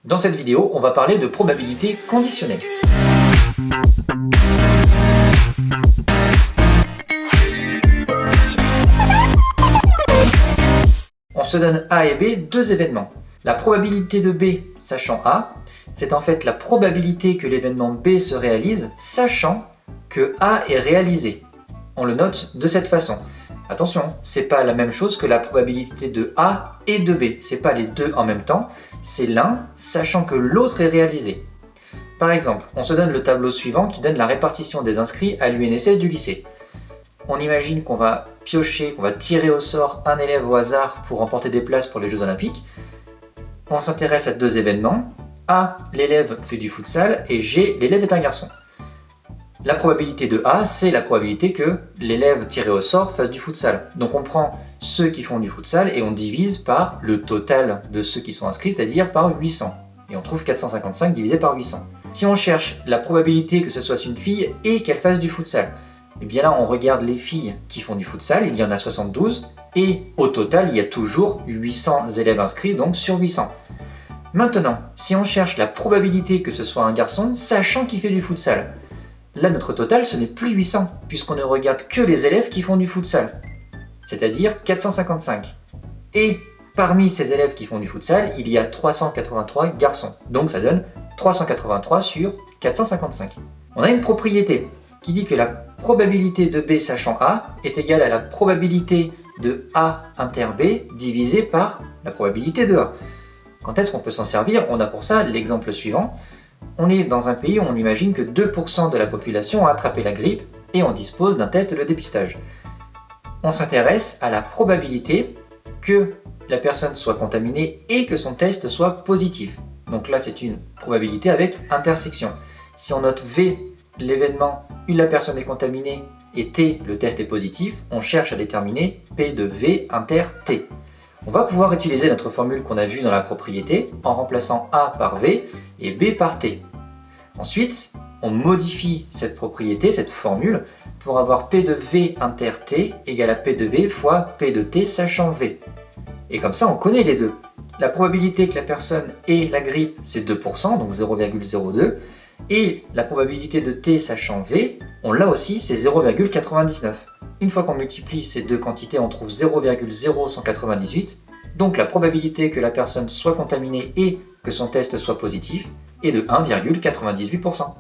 Dans cette vidéo, on va parler de probabilité conditionnelle. On se donne A et B, deux événements. La probabilité de B sachant A, c'est en fait la probabilité que l'événement B se réalise sachant que A est réalisé. On le note de cette façon. Attention, c'est pas la même chose que la probabilité de A et de B. C'est pas les deux en même temps, c'est l'un sachant que l'autre est réalisé. Par exemple, on se donne le tableau suivant qui donne la répartition des inscrits à l'UNSS du lycée. On imagine qu'on va piocher, qu'on va tirer au sort un élève au hasard pour remporter des places pour les Jeux Olympiques. On s'intéresse à deux événements. A, l'élève fait du futsal et G, l'élève est un garçon. La probabilité de A, c'est la probabilité que l'élève tiré au sort fasse du futsal. Donc on prend ceux qui font du futsal et on divise par le total de ceux qui sont inscrits, c'est-à-dire par 800. Et on trouve 455 divisé par 800. Si on cherche la probabilité que ce soit une fille et qu'elle fasse du futsal, et bien là on regarde les filles qui font du futsal, il y en a 72, et au total il y a toujours 800 élèves inscrits, donc sur 800. Maintenant, si on cherche la probabilité que ce soit un garçon, sachant qu'il fait du futsal, là, notre total, ce n'est plus 800, puisqu'on ne regarde que les élèves qui font du futsal, c'est-à-dire 455. Et parmi ces élèves qui font du futsal, il y a 383 garçons. Donc ça donne 383 sur 455. On a une propriété qui dit que la probabilité de B sachant A est égale à la probabilité de A inter B divisé par la probabilité de A. Quand est-ce qu'on peut s'en servir? On a pour ça l'exemple suivant. On est dans un pays où on imagine que 2% de la population a attrapé la grippe et on dispose d'un test de dépistage. On s'intéresse à la probabilité que la personne soit contaminée et que son test soit positif. Donc là, c'est une probabilité avec intersection. Si on note V, l'événement, la personne est contaminée, et T, le test est positif, on cherche à déterminer P de V inter T. On va pouvoir utiliser notre formule qu'on a vue dans la propriété en remplaçant A par V et B par T. Ensuite, on modifie cette propriété, cette formule, pour avoir P de V inter T égale à P de V fois P de T sachant V. Et comme ça, on connaît les deux. La probabilité que la personne ait la grippe, c'est 2%, donc 0,02. Et la probabilité de T sachant V, on l'a aussi, c'est 0,99. Une fois qu'on multiplie ces deux quantités, on trouve 0,0198. Donc la probabilité que la personne soit contaminée et que son test soit positif est de 1,98%.